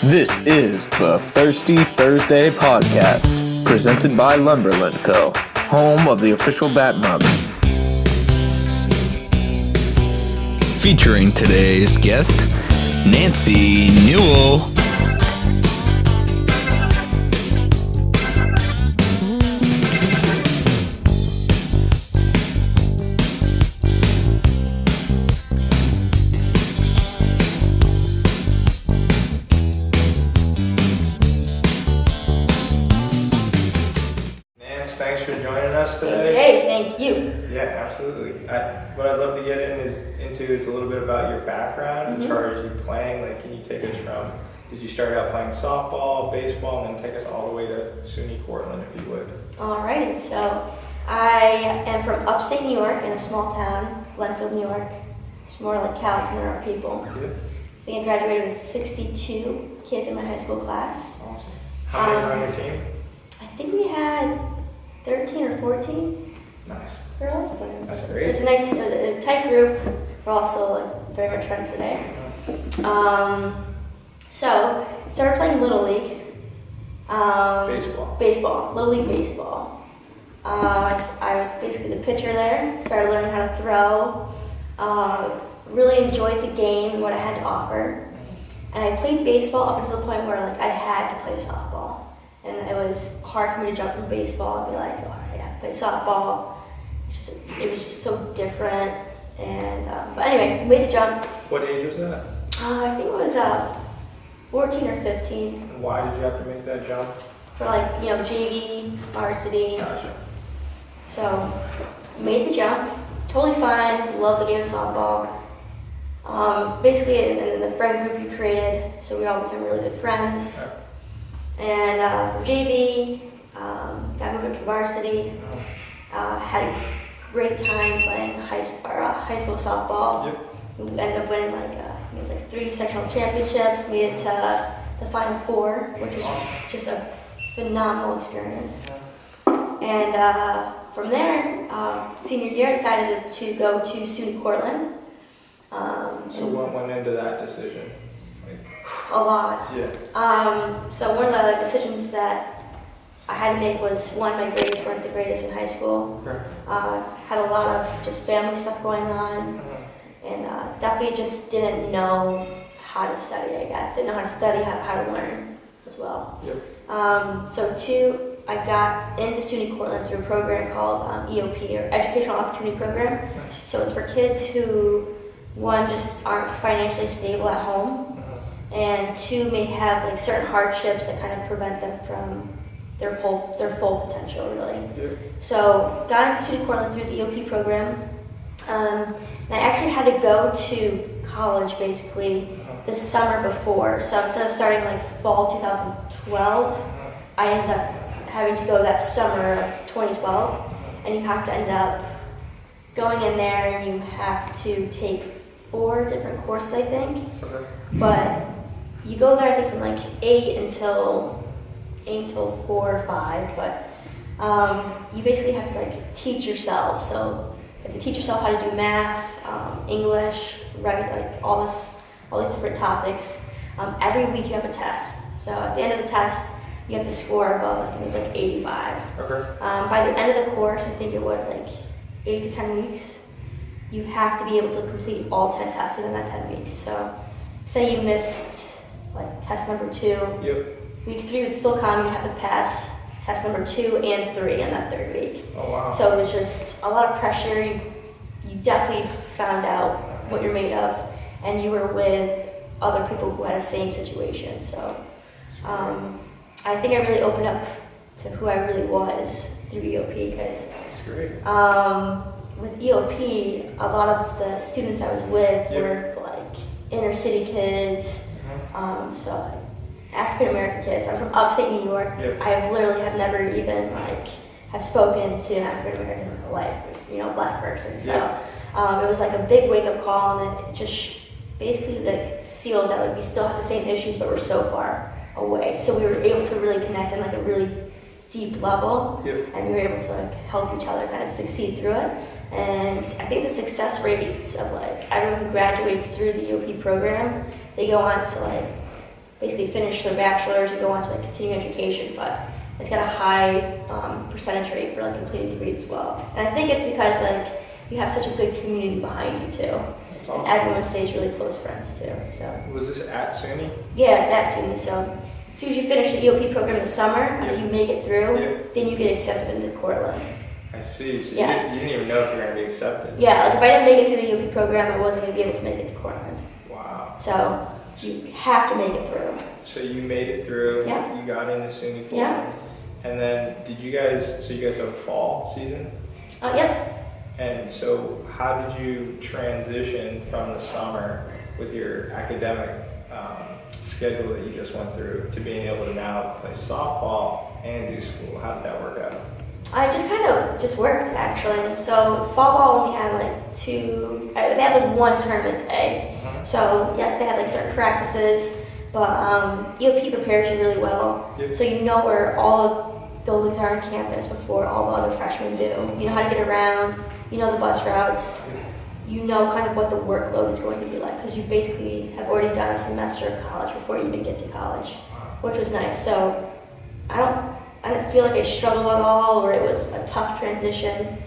This is the Thirsty Thursday podcast, presented by Lumberland Co., home of the official Bat Mug. Featuring today's guest, Nancy Newell. Thanks for joining us today. Hey, thank you. Yeah, absolutely. What I'd love to get into is a little bit about your background as far as you playing. Like, can you take us from, did you start out playing softball, baseball, and then take us all the way to SUNY Cortland, if you would? Alrighty, so I am from upstate New York in a small town, Glenfield, New York. There's more like cows than there are people. Yeah. I think I graduated with 62 kids in my high school class. Awesome. How many were on your team? I think we had 13 or 14 Nice. girls. That's great. It was a tight group. We're all still like, very much friends today. So, started playing Little League. Baseball. Little League baseball. I was basically the pitcher there. Started learning how to throw. Really enjoyed the game and what I had to offer. And I played baseball up until the point where like I had to play softball. And it was hard for me to jump from baseball and be like, oh, I have to play softball. It was just so different. And but anyway, made the jump. What age was that? I think it was 14 or 15. And why did you have to make that jump? For like, JV, varsity. Gotcha. So, made the jump. Totally fine. Love the game of softball. Basically, in the friend group you created, so we all became really good friends. Okay. And for JV, got moved up to varsity. Had a great time playing high school softball. Yep. We ended up winning it was 3 sectional championships. Made it to the Final Four, which was just a phenomenal experience. And from there, senior year, I decided to go to SUNY Cortland. So what went into that decision? A lot. Yeah. So one of the decisions that I had to make was, one, my grades weren't the greatest in high school. Okay. Had a lot of just family stuff going on, and definitely just didn't know how to study, I guess. Didn't know how to study, how to learn as well. Yep. So two, I got into SUNY Cortland through a program called EOP, or Educational Opportunity Program. Nice. So it's for kids who, one, just aren't financially stable at home, and two, may have certain hardships that kind of prevent them from their full potential, really. Yep. So got into SUNY Cortland through the EOP program, and I actually had to go to college basically the summer before. So instead of starting fall 2012, I ended up having to go that summer of 2012, and you have to end up going in there and you have to take 4 different courses, I think. Okay. But you go there, I think, from 8 until 4 or 5. But you basically have to teach yourself. So you have to teach yourself how to do math, English, write, all these different topics. Every week you have a test. So at the end of the test, you have to score above, I think it was 85. Okay. By the end of the course, I think it was 8 to 10 weeks. You have to be able to complete all 10 tests within that 10 weeks. So say you missed test number 2, Yep. week 3 would still come, you'd have to pass test number 2 and 3 on that 3rd week. Oh, wow. So it was just a lot of pressure. You definitely found out what you're made of, and you were with other people who had the same situation. So I think I really opened up to who I really was through EOP, because That's great. with EOP, a lot of the students I was with were inner city kids, so African American kids. I'm from upstate New York. Yep. I literally have never even have spoken to an African American in my life, black person. So it was a big wake up call, and then it just basically sealed that we still have the same issues, but we're so far away. So we were able to really connect on a really deep level, and we were able to help each other kind of succeed through it. And I think the success rates of everyone who graduates through the EOP program, they go on to basically finish their bachelor's and go on to like continuing education, but it's got a high percentage rate for like completing degrees as well. And I think it's because like you have such a good community behind you too. That's awesome. And everyone stays really close friends too. So Was this at SUNY? yeah, it's at SUNY. So as soon as you finish the EOP program in the summer, if you make it through, then you get accepted into Cortland. I see. So Yes. you didn't even know if you were going to be accepted. Yeah, like if I didn't make it through the EOP program, I wasn't going to be able to make it to Cortland. Wow. So you have to make it through. So you made it through. Yeah. You got into SUNY Cortland. Yeah. And then you guys have a fall season? Yep. And so how did you transition from the summer with your academic schedule that you just went through to being able to now play softball and do school? How did that work out? I just kind of just worked actually. So fall ball only had like they had like one tournament day. So yes, they had like certain practices, but EOP prepares you really well. Yep. So you know where all the buildings are on campus before all the other freshmen do. You know how to get around, you know the bus routes, you know kind of what the workload is going to be like because you basically have already done a semester of college before you even get to college, which was nice. So I didn't feel like I struggled at all or it was a tough transition.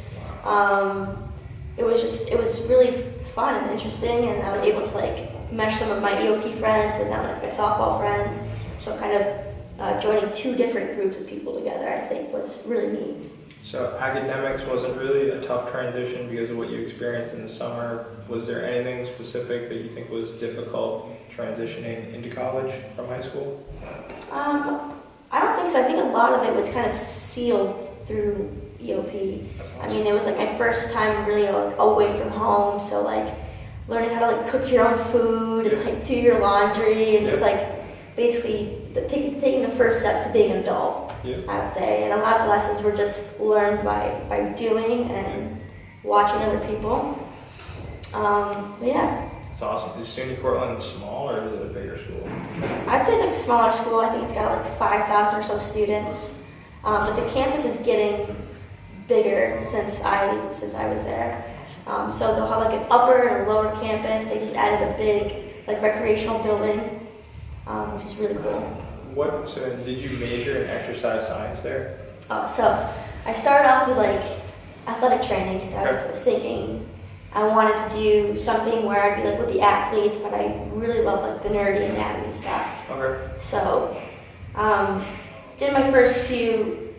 It was really fun and interesting, and I was able to like mesh some of my EOP friends with like my softball friends. So kind of joining two different groups of people together, I think was really neat. So academics wasn't really a tough transition because of what you experienced in the summer. Was there anything specific that you think was difficult transitioning into college from high school? I don't think so. I think a lot of it was kind of sealed through EOP. Awesome. I mean, it was like my first time really like away from home, so like learning how to like cook your own food and like do your laundry and just like basically taking the first steps to being an adult, I would say. And a lot of lessons were just learned by doing and watching other people. But yeah. That's awesome. Is SUNY Cortland small or is it a bigger school? I'd say it's like a smaller school. I think it's got like 5,000 or so students. But the campus is getting bigger since I was there. So they'll have like an upper and a lower campus. They just added a big like recreational building, which is really cool. So did you major in exercise science there? So I started off with like athletic training because I was thinking I wanted to do something where I'd be like with the athletes, but I really love like the nerdy anatomy stuff. Okay. So did my first few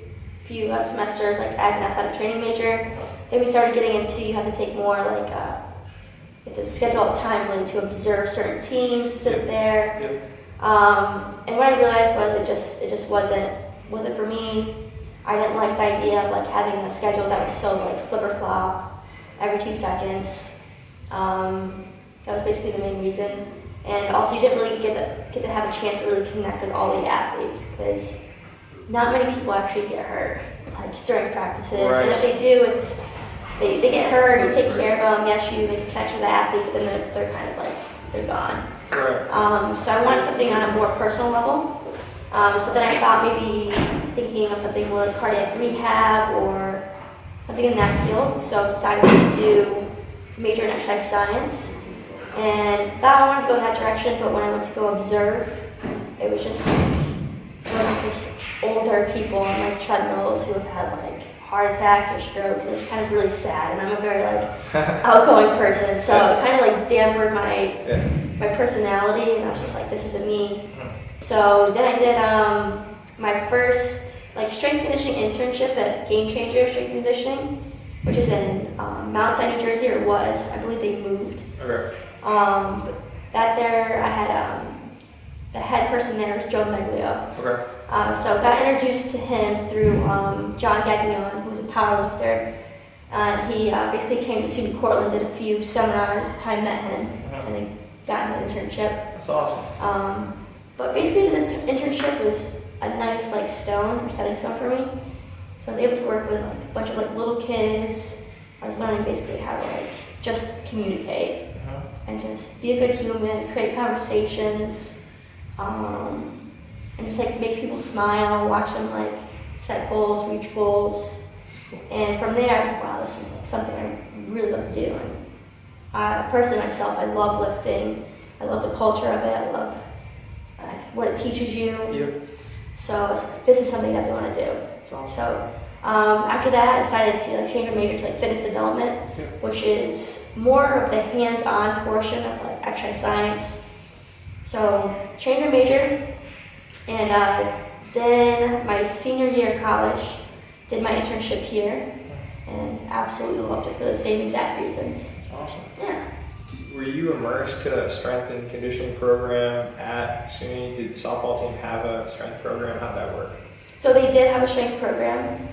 semesters like as an athletic training major. Then we started getting into you have to take more like you have to schedule out time really to observe certain teams, sit there. Yep. And what I realized was it just wasn't for me. I didn't like the idea of like having a schedule that was so like flip or flop every 2 seconds. That was basically the main reason. And also you didn't really get to have a chance to really connect with all the athletes because not many people actually get hurt like during practices. Right. And if they do, they get hurt, you take care of them, yes, you make a connection with the athlete, but then they're kind of like, they're gone. Right. So I wanted something on a more personal level. So then I thought maybe thinking of something more like cardiac rehab or something in that field. So I decided to major in exercise science. And thought I wanted to go in that direction, but when I went to go observe, it was just like these older people on like treadmills who have had like heart attacks or strokes. It was kind of really sad, and I'm a very like outgoing person, so it kind of like dampened my personality, and I was just like, this isn't me. So then I did my first like strength conditioning internship at Game Changer Strength Conditioning, which is in Mount Sinai, New Jersey, or was. I believe they moved. Okay. But that there, I had the head person there was Joe Meglio. Okay. So got introduced to him through John Gagnon, who was a powerlifter. He basically came to SUNY Cortland, did a few seminars, the time I met him, and then got an internship. That's awesome. But basically the internship was a nice like stepping stone for me. So I was able to work with like a bunch of like little kids. I was learning basically how to like just communicate and just be a good human, create conversations, and just like make people smile, watch them like set goals, reach goals. And from there I was like, wow, this is like something I really love to do. And personally myself, I love lifting. I love the culture of it. I love what it teaches you. Yep. So this is something I definitely want to do. Awesome. So after that, I decided to change my major to fitness development, which is more of the hands-on portion of exercise science. So changed my major, and then my senior year of college, did my internship here, and absolutely loved it for the same exact reasons. That's awesome. Yeah. Were you immersed to a strength and conditioning program at SUNY? Did the softball team have a strength program? How'd that work? So they did have a strength program.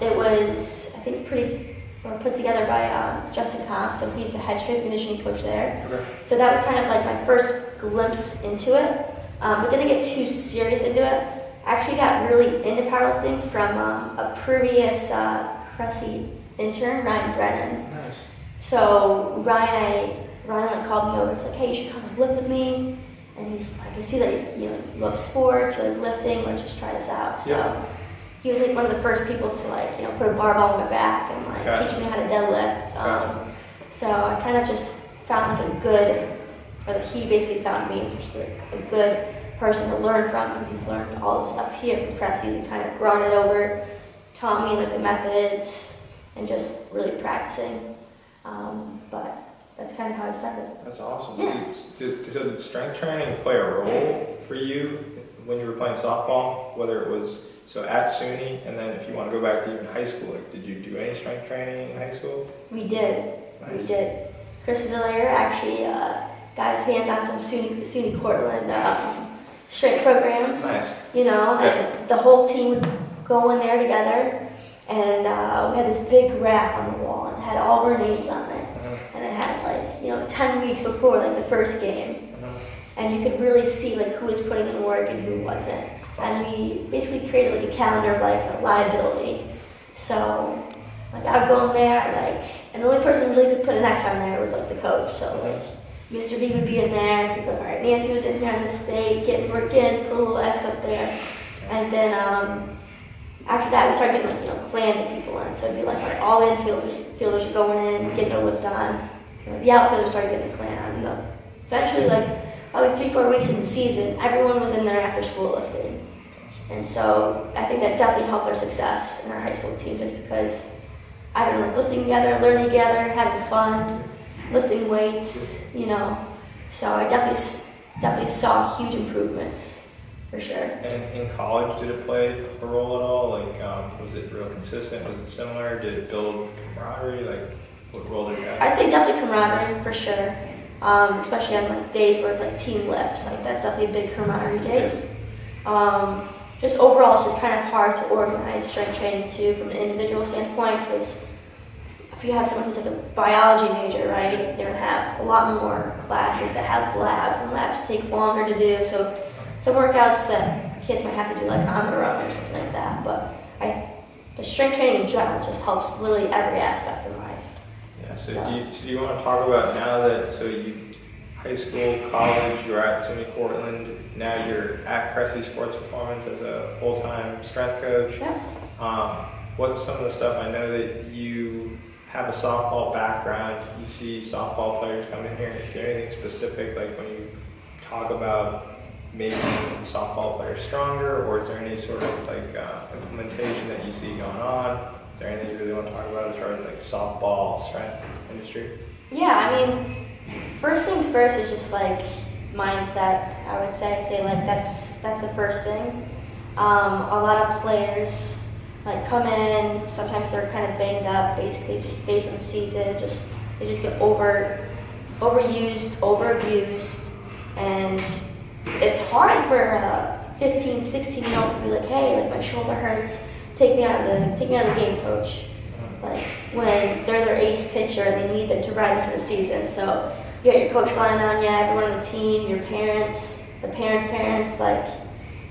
It was, I think, put together by Justin Comp, so he's the head strength and conditioning coach there. Okay. So that was kind of like my first glimpse into it, but didn't get too serious into it. I actually got really into powerlifting from a previous Cressey intern, Ryan Brennan. Nice. So Ryan called me over. He's like, "Hey, you should come and lift with me." And he's like, "I see that you love sports, you like lifting. Let's just try this out." So he was like one of the first people to put a barbell on my back and teach me how to deadlift. So I kind of just found he basically found me, which is a good person to learn from because he's learned all the stuff here from Cressey and kind of brought it over, taught me the methods, and just really practicing. But that's kind of how I started. That's awesome. Yeah. So did strength training play a role for you when you were playing softball? Whether it was at SUNY, and then if you want to go back to even high school, did you do any strength training in high school? We did. Nice. We did. Chris Villier actually got his hands on some SUNY Cortland strength programs. Nice. And the whole team would go in there together, and we had this big graph on the wall, and it had all of our names on it. And it had 10 weeks before the first game, and you could really see who was putting in work and who wasn't. Awesome. And we basically created a calendar of a liability. So I would go in there and the only person who really could put an X on there was the coach. So Mr. B would be in there. He'd go, "All right, Nancy was in here on this day, getting work in, put a little X up there." And then after that, we started getting clans of people in. So it'd be all right, all infielders are going in, getting a lift on. The outfielders started getting the clan on. And eventually, probably 3-4 weeks into the season, everyone was in there after school lifting. And so I think that definitely helped our success in our high school team, just because everyone was lifting together, learning together, having fun, lifting weights, So I definitely saw huge improvements, for sure. And in college, did it play a role at all? Was it real consistent? Was it similar? Did it build camaraderie? What role did it have? I'd say definitely camaraderie, for sure. Especially on days where it's team lifts. That's definitely a big camaraderie days. Just overall, it's just kind of hard to organize strength training too from an individual standpoint, because if you have someone who's a biology major, right, they're going to have a lot more classes that have labs, and labs take longer to do. So some workouts that kids might have to do on their own or something like that. But the strength training in general just helps literally every aspect of life. Yeah. So do you want to talk about now that high school, college, you're at SUNY Cortland, now you're at Cressey Sports Performance as a full-time strength coach. Yeah. What's some of the stuff? I know that you have a softball background. You see softball players come in here. Is there anything specific, when you talk about making softball players stronger, or is there any sort of implementation that you see going on? Is there anything you really want to talk about as far as softball strength industry? Yeah, first things first is just mindset. I would say, that's the first thing. A lot of players come in. Sometimes they're kind of banged up, basically just based on the season. They just get overused, overabused, and it's hard for a 15, 16-year-old to be "Hey, my shoulder hurts. Take me out of the game, coach." When they're their ace pitcher and they need them to ride into the season. So you got your coach relying on you, everyone on the team, your parents, the parents.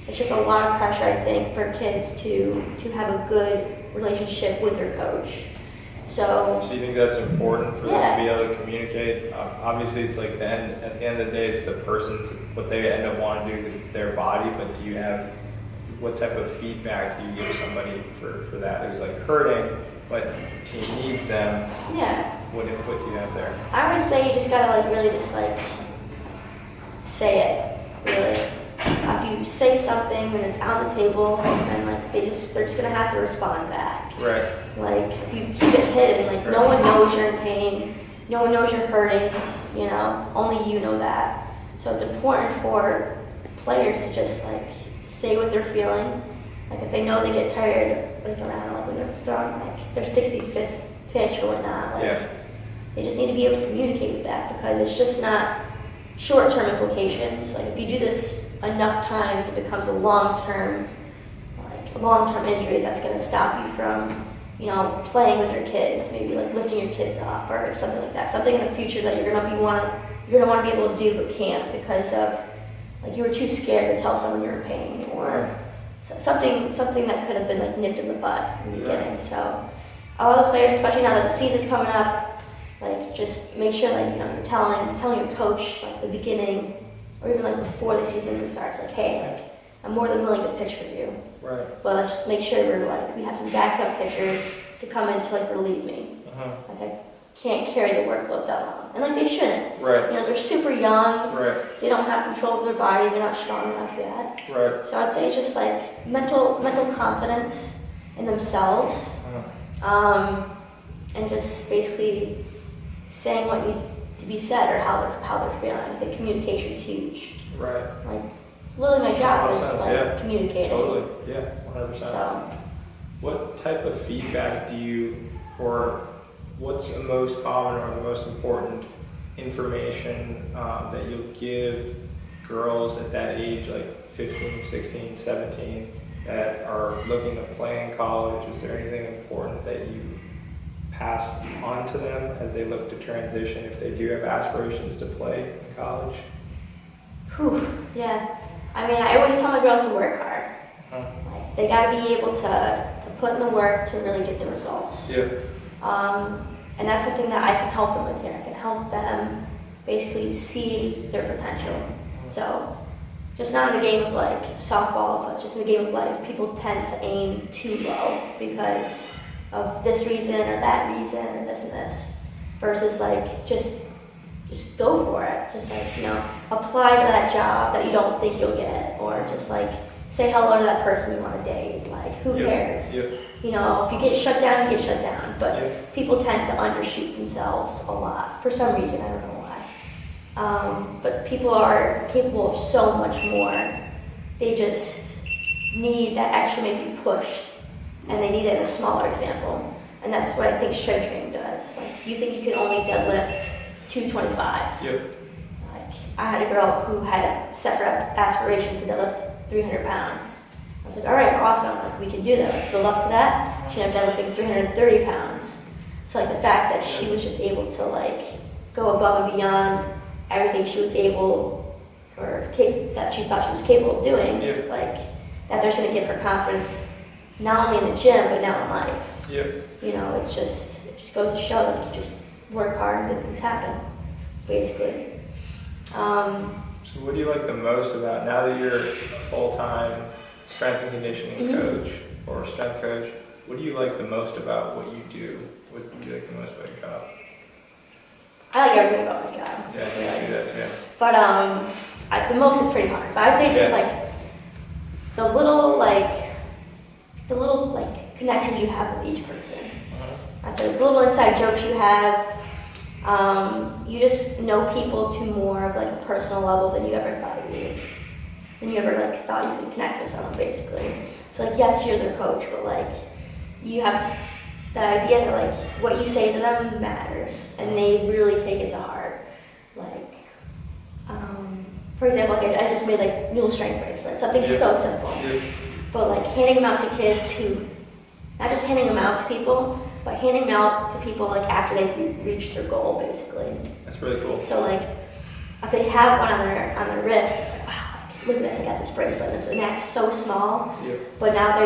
It's just a lot of pressure, I think, for kids to have a good relationship with their coach. So you think that's important for them to be able to communicate? Obviously, it's at the end of the day, it's the person's, what they end up wanting to do with their body, but what type of feedback do you give somebody for that who's hurting, but the team needs them? Yeah. What input do you have there? I would say you just gotta really just say it. really. If you say something and it's on the table, then like they're just gonna have to respond back. Right. Like if you keep it hidden, like no one knows you're in pain, no one knows you're hurting, you know, only you know that. So it's important for players to just like say what they're feeling. Like if they know they get tired, like around like when they're throwing like their 65th pitch or whatnot, like they just need to be able to communicate with that, because it's just not short-term implications. Like if you do this enough times, it becomes a long-term injury that's going to stop you from, you know, playing with your kids, maybe like lifting your kids up or something like that. Something in the future that you're going to want to be able to do but can't because of like you were too scared to tell someone you're in pain, or something that could have been like nipped in the bud in the beginning. So all the players, especially now that the season's coming up, like just make sure like, you know, you're telling your coach like the beginning or even like before the season starts, like, hey, like I'm more than willing to pitch for you. Right. But let's just make sure we have some backup pitchers to come in to like relieve me. Like I can't carry the workload that long, and like they shouldn't. Right. You know, they're super young. Right. They don't have control of their body. They're not strong enough yet. Right. So I'd say it's just like mental confidence in themselves, and just basically saying what needs to be said or how they're feeling. The communication is huge. Right. Like it's literally my job is like yeah. communicating. Totally. Yeah. 100%. So. What type of feedback do you, or what's the most common or the most important information that you'll give girls at that age, like 15, 16, 17, that are looking to play in college? Is there anything important that you pass on to them as they look to transition if they do have aspirations to play in college? Yeah. I mean, I always tell my girls to work hard. Like, they got to be able to put in the work to really get the results. Yeah. And that's something that I can help them with here. I can help them basically see their potential. So, just not in the game of like softball, but just in the game of life, people tend to aim too low because of this reason or that reason or this and this, versus like just go for it. Just like, you know, apply to that job that you don't think you'll get, or just like say hello to that person you want to date. Like, who cares? You know, if you get shut down, you get shut down. But people tend to undershoot themselves a lot for some reason. I don't know why. But people are capable of so much more. They just need that extra maybe push, and they need it in a smaller example. And that's what I think strength training does. Like, you think you can only deadlift 225. Like, I had a girl who had set her aspirations to deadlift 300 pounds. I was like, all right, awesome, like, we can do that. Let's build up to that. She ended up deadlifting 330 pounds. So like the fact that she was just able to like go above and beyond everything she was able, or that she thought she was capable of doing, like that there's gonna give her confidence not only in the gym, but now in life. You know, it just goes to show that you just work hard and good things happen, basically. So what do you like the most about, now that you're a full-time strength and conditioning coach or strength coach, what do you like the most about what you do? What do you like the most about your job? I like everything about my job. Yeah, I can see that, But the most is pretty hard. But I'd say just like the little connections you have with each person. I'd say the little inside jokes you have. You just know people to more of like a personal level than you ever thought you would. Than you ever like thought you could connect with someone, basically. So like, yes, you're their coach, but like you have the idea that like what you say to them matters, and they really take it to heart. Like, for example, like I just made like mule strength bracelets, something so simple, but like handing them out to kids who, not just handing them out to people, but handing them out to people like after they've reached their goal, basically. That's really cool. So like, if they have one on their wrist, they're like, wow, like, look at this, I got this bracelet. It's an act so small, but now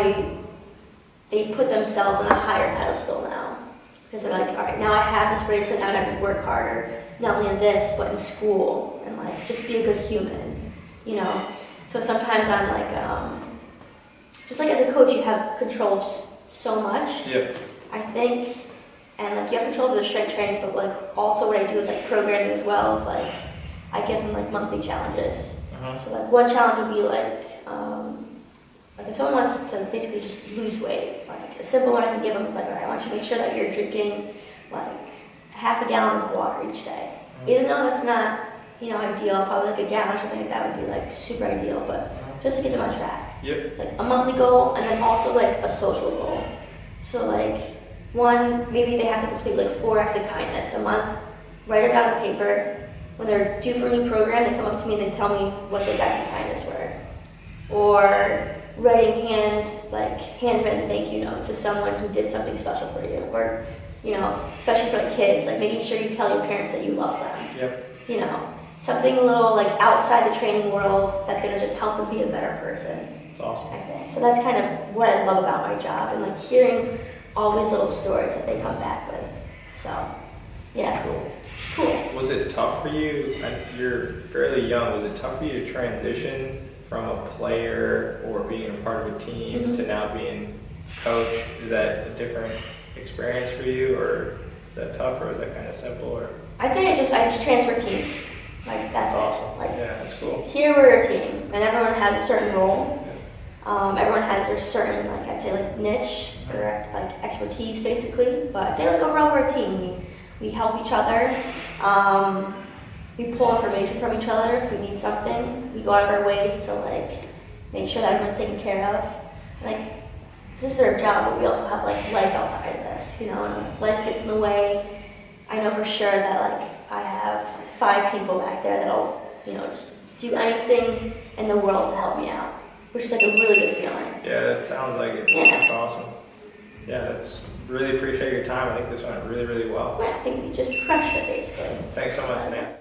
they put themselves on a higher pedestal now. Because they're like, all right, now I have this bracelet, now I have to work harder, not only in this, but in school, and like, just be a good human, you know? So sometimes I'm like, just like as a coach, you have control of so much, I think, and like you have control of the strength training, but like also what I do with like programming as well is like, I give them like monthly challenges. So like one challenge would be like if someone wants to basically just lose weight, like a simple one I can give them is like, all right, I want you to make sure that you're drinking like half a gallon of water each day. Even though that's not, ideal, probably like a gallon or something like that would be like super ideal, but just to get them on track. Yep. Like a monthly goal, and then also like a social goal. So like one, maybe they have to complete like 4 acts of kindness a month, write it down on paper. When they're due for a new program, they come up to me and they tell me what those acts of kindness were. Or writing handwritten thank you notes to someone who did something special for you. Or, especially for like kids, like making sure you tell your parents that you love them. Yep. Something a little like outside the training world that's gonna just help them be a better person. That's awesome. I think. So that's kind of what I love about my job, and like hearing all these little stories that they come back with. So, yeah. That's cool. It's cool. Was it tough for you, and you're fairly young, was it tough for you to transition from a player or being a part of a team to now being coach? Is that a different experience for you, or is that tough, or is that kind of simple? Or I'd say I just transfer teams. Like that's awesome. it. Like yeah, that's cool. here we're a team, and everyone has a certain role. Everyone has their certain, like I'd say, like niche or like expertise, basically. But I'd say like overall we're a team. We help each other. We pull information from each other if we need something. We go out of our ways to like make sure that everyone's taken care of. Like this is our job, but we also have like life outside of this, and life gets in the way. I know for sure that like I have 5 people back there that'll, do anything in the world to help me out, which is like a really good feeling. Yeah, that sounds like it. Yeah. That's awesome. Yeah, really appreciate your time. I think this went really, really well. Yeah, I think we just crushed it basically. Thanks so much, Nancy.